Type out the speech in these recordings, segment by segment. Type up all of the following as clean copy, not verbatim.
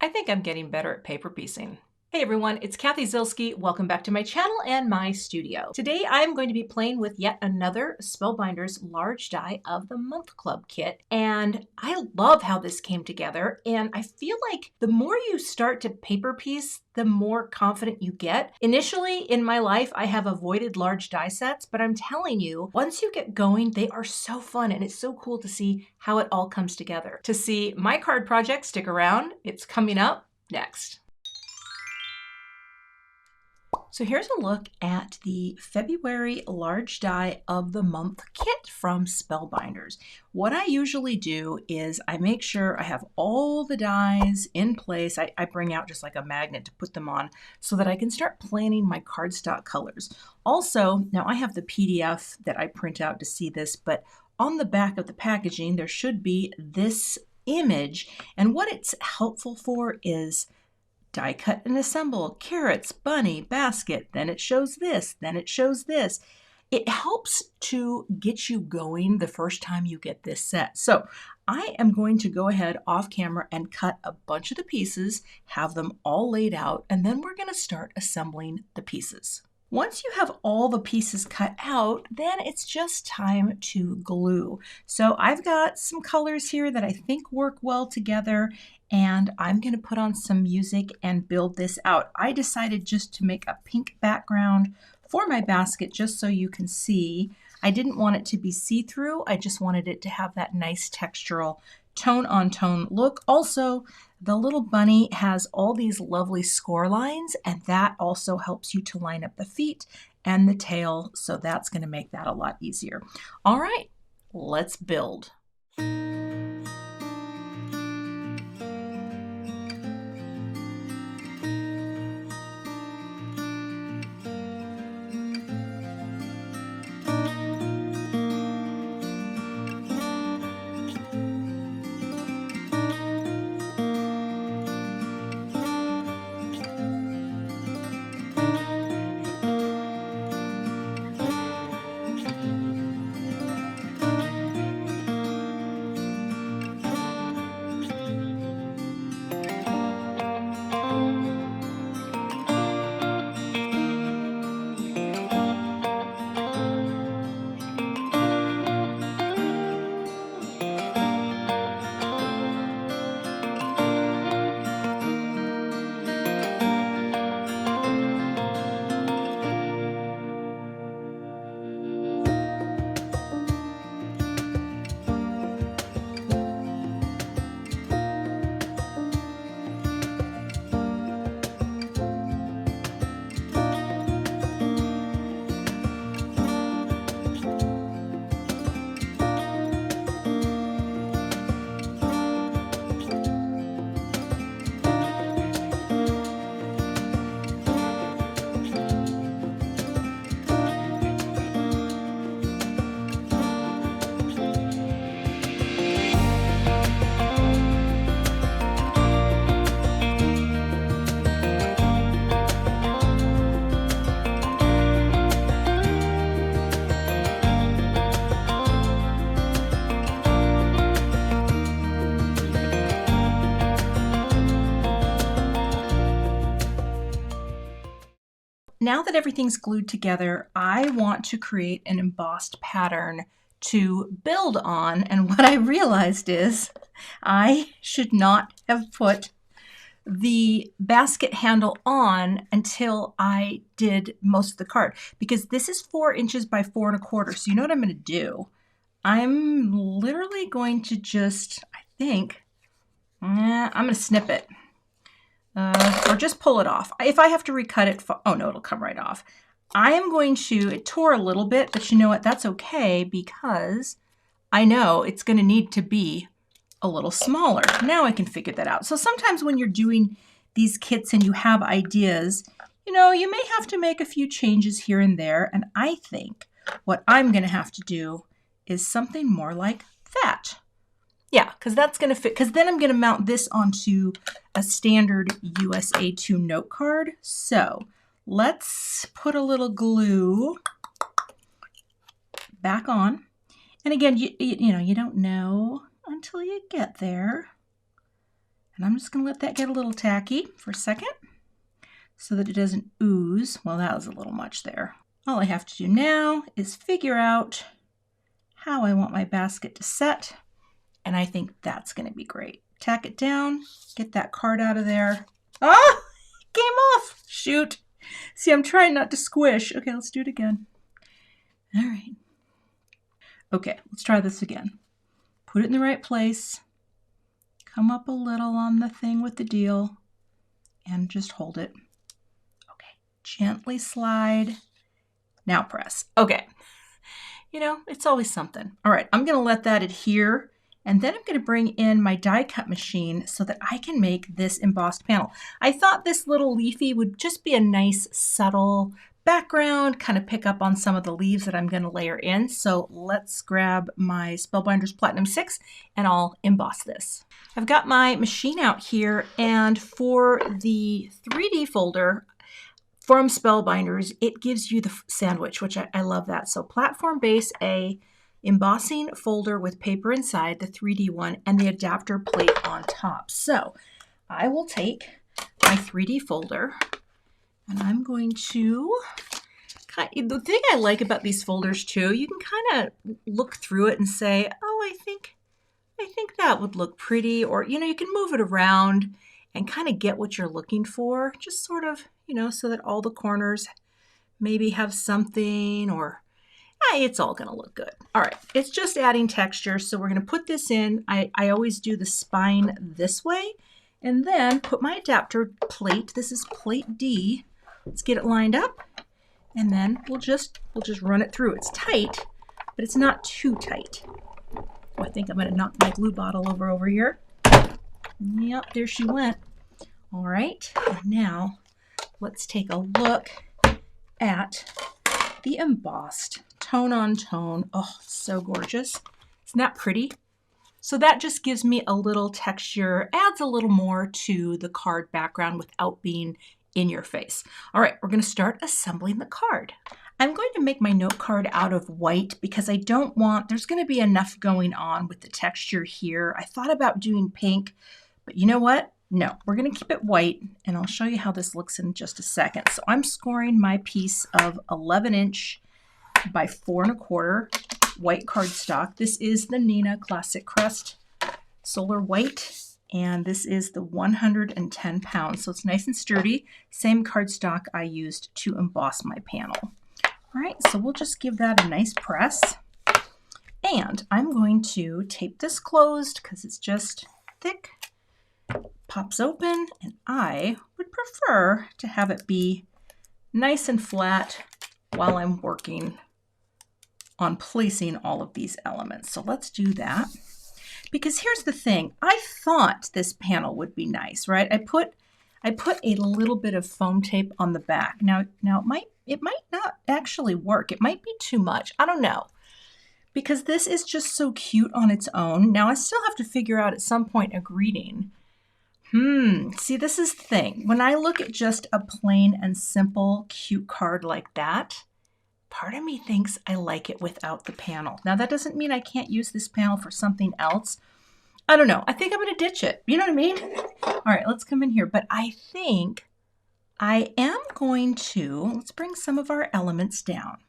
I think I'm getting better at paper piecing. Hey everyone, it's Cathy Zielske. Welcome back to my channel and my studio. Today I'm going to be playing with yet another Spellbinders Large Die of the Month Club kit. And I love how this came together. And I feel like the more you start to paper piece, the more confident you get. Initially in my life, I have avoided large die sets, but I'm telling you, once you get going, they are so fun and it's so cool to see how it all comes together. To see my card project, stick around. It's coming up next. So here's a look at the February Large Die of the Month kit from Spellbinders. What I usually do is I make sure I have all the dies in place. I bring out just like a magnet to put them on so that I can start planning my cardstock colors. Also, now I have the PDF that I print out to see this, but on the back of the packaging there should be this image, and what it's helpful for is die cut and assemble, carrots, bunny, basket, then it shows this, then it shows this. It helps to get you going the first time you get this set. So I am going to go ahead off camera and cut a bunch of the pieces, have them all laid out, and then we're going to start assembling the pieces. Once you have all the pieces cut out, then it's just time to glue. So I've got some colors here that I think work well together, and I'm going to put on some music and build this out. I decided just to make a pink background for my basket just so you can see. I didn't want it to be see-through. I just wanted it to have that nice textural tone-on-tone look. Also, the little bunny has all these lovely score lines, and that also helps you to line up the feet and the tail, so that's going to make that a lot easier. All right, let's build. Now that everything's glued together, I want to create an embossed pattern to build on. And what I realized is I should not have put the basket handle on until I did most of the card, because this is 4 inches by 4 1/4. So you know what I'm going to do? I'm literally going to just, I think, I'm going to snip it. Or just pull it off. If I have to recut it, oh no, it'll come right off. I am going to, it tore a little bit, but you know what, that's okay because I know it's going to need to be a little smaller. Now I can figure that out. So sometimes when you're doing these kits and you have ideas, you know, you may have to make a few changes here and there. And I think what I'm going to have to do is something more like that. Yeah, because that's going to fit, because then I'm going to mount this onto a standard USA 2 note card. So let's put a little glue back on. And again, you know, you don't know until you get there. And I'm just going to let that get a little tacky for a second so that it doesn't ooze. Well, that was a little much there. All I have to do now is figure out how I want my basket to set, and I think that's going to be great. Tack it down, get that card out of there. Oh, it came off. Shoot. See, I'm trying not to squish. Okay, let's do it again. All right. Okay, let's try this again. Put it in the right place. Come up a little on the thing with the deal and just hold it. Okay, gently slide. Now press. Okay. You know, it's always something. All right, I'm going to let that adhere, and then I'm going to bring in my die cut machine so that I can make this embossed panel. I thought this little leafy would just be a nice, subtle background, kind of pick up on some of the leaves that I'm going to layer in. So let's grab my Spellbinders Platinum 6 and I'll emboss this. I've got my machine out here, and for the 3D folder, from Spellbinders, it gives you the sandwich, which I love that. So platform base A, embossing folder with paper inside, the 3D one, and the adapter plate on top. So I will take my 3D folder, and I'm going to, the thing I like about these folders too, you can kind of look through it and say, oh, I think that would look pretty, or, you know, you can move it around and kind of get what you're looking for, just sort of, you know, so that all the corners maybe have something, or it's all going to look good. All right, it's just adding texture. So we're going to put this in. I always do the spine this way, and then put my adapter plate. This is plate D. Let's get it lined up, and then we'll just run it through. It's tight, but it's not too tight. Oh, I think I'm going to knock my glue bottle over here. Yep, there she went. All right, and now let's take a look at the embossed tone on tone. Oh, so gorgeous. Isn't that pretty? So that just gives me a little texture, adds a little more to the card background without being in your face. All right, we're going to start assembling the card. I'm going to make my note card out of white because I don't want, there's going to be enough going on with the texture here. I thought about doing pink, but you know what? No, we're going to keep it white, and I'll show you how this looks in just a second. So I'm scoring my piece of 11" by 4 1/4 white cardstock. This is the Neenah Classic Crest Solar White, and this is the 110 pounds. So it's nice and sturdy. Same cardstock I used to emboss my panel. All right, so we'll just give that a nice press. And I'm going to tape this closed because it's just thick. Pops open, and I would prefer to have it be nice and flat while I'm working on placing all of these elements. So let's do that. Because here's the thing, I thought this panel would be nice, right? I put a little bit of foam tape on the back. Now it might not actually work. It might be too much. I don't know. Because this is just so cute on its own. Now I still have to figure out at some point a greeting. See, this is the thing. When I look at just a plain and simple cute card like that, part of me thinks I like it without the panel. Now that doesn't mean I can't use this panel for something else. I don't know. I think I'm going to ditch it. You know what I mean? All right, let's come in here. But I think I am going to, let's bring some of our elements down.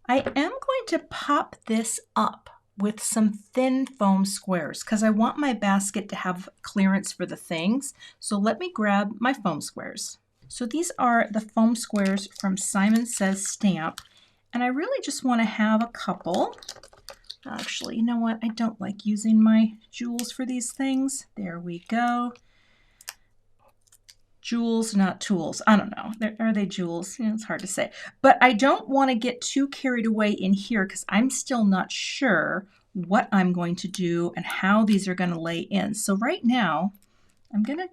I am going to pop this up with some thin foam squares because I want my basket to have clearance for the things. So let me grab my foam squares. So these are the foam squares from Simon Says Stamp, and I really just want to have a couple. Actually, you know what? I don't like using my jewels for these things. There we go. Jewels, not tools. I don't know. Are they jewels? Yeah, it's hard to say. But I don't want to get too carried away in here because I'm still not sure what I'm going to do and how these are going to lay in. So right now, I'm going to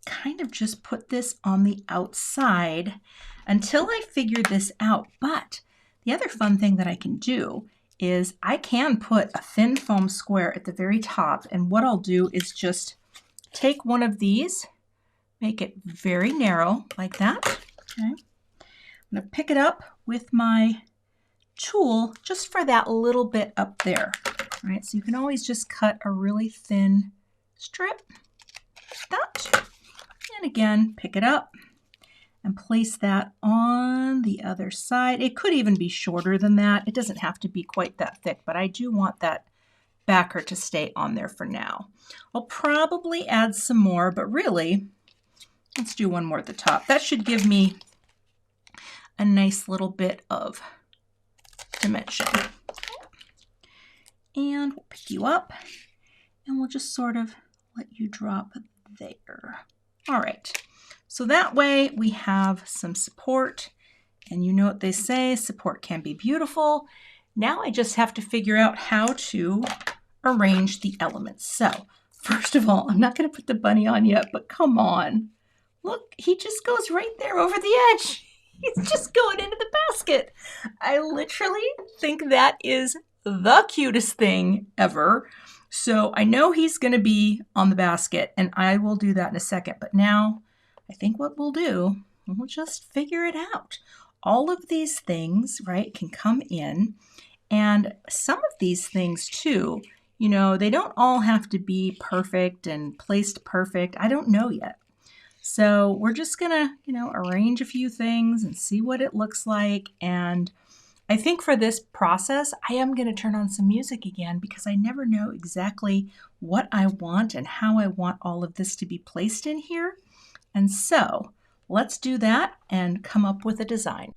kind of just put this on the outside until I figure this out. But the other fun thing that I can do is I can put a thin foam square at the very top. And what I'll do is just take one of these, make it very narrow like that. Okay. I'm going to pick it up with my tool just for that little bit up there. All right, so you can always just cut a really thin strip that. And again, pick it up and place that on the other side. It could even be shorter than that. It doesn't have to be quite that thick, but I do want that backer to stay on there for now. I'll probably add some more, but really, let's do one more at the top. That should give me a nice little bit of dimension. And we'll pick you up and we'll just sort of let you drop there. All right, so that way we have some support, and you know what they say, support can be beautiful. Now I just have to figure out how to arrange the elements. So first of all, I'm not going to put the bunny on yet, but come on. Look, he just goes right there over the edge. He's just going into the basket. I literally think that is the cutest thing ever. So I know he's going to be on the basket, and I will do that in a second. But now I think what we'll do, we'll just figure it out. All of these things, right, can come in. And some of these things too, you know, they don't all have to be perfect and placed perfect. I don't know yet. So we're just gonna, you know, arrange a few things and see what it looks like. And I think for this process, I am gonna turn on some music again because I never know exactly what I want and how I want all of this to be placed in here. And so let's do that and come up with a design.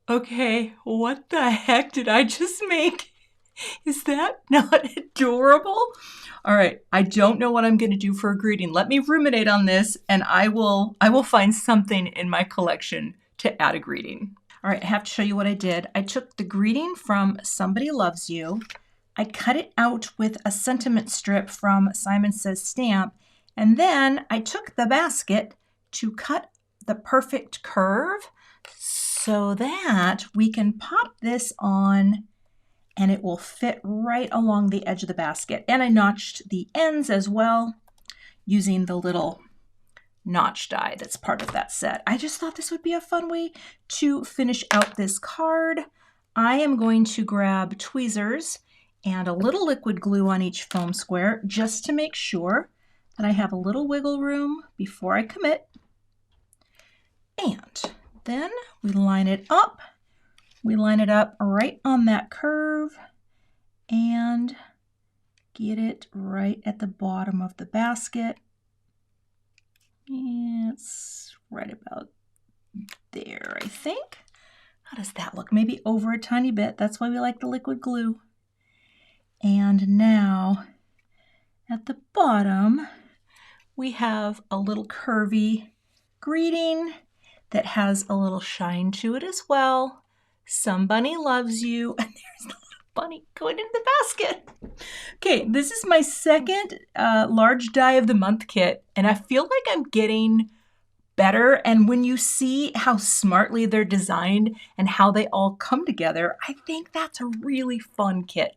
Okay, what the heck did I just make? Is that not adorable? All right, I don't know what I'm going to do for a greeting. Let me ruminate on this, and I will find something in my collection to add a greeting. All right, I have to show you what I did. I took the greeting from Somebody Loves You. I cut it out with a sentiment strip from Simon Says Stamp, and then I took the basket to cut the perfect curve so that we can pop this on and it will fit right along the edge of the basket. And I notched the ends as well using the little notch die that's part of that set. I just thought this would be a fun way to finish out this card. I am going to grab tweezers and a little liquid glue on each foam square just to make sure that I have a little wiggle room before I commit. And then we line it up. We line it up right on that curve and get it right at the bottom of the basket. It's right about there, I think. How does that look? Maybe over a tiny bit. That's why we like the liquid glue. And now at the bottom, we have a little curvy greeting that has a little shine to it as well. Somebody loves you. And there's the little funny going in the basket. Okay, this is my second large die of the month kit, and I feel like I'm getting better. And when you see how smartly they're designed and how they all come together, I think that's a really fun kit.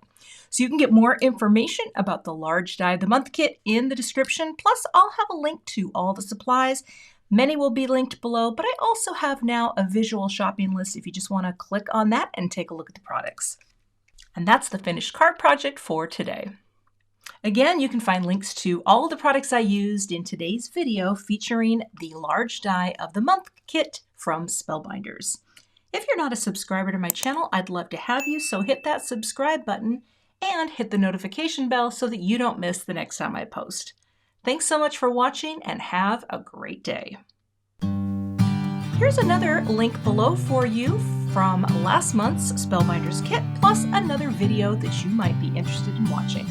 So you can get more information about the large die of the month kit in the description. Plus, I'll have a link to all the supplies. Many will be linked below, but I also have now a visual shopping list if you just want to click on that and take a look at the products. And that's the finished card project for today. Again, you can find links to all of the products I used in today's video featuring the large die of the month kit from Spellbinders. If you're not a subscriber to my channel, I'd love to have you, so hit that subscribe button and hit the notification bell so that you don't miss the next time I post. Thanks so much for watching and have a great day. Here's another link below for you from last month's Spellbinders kit, plus another video that you might be interested in watching.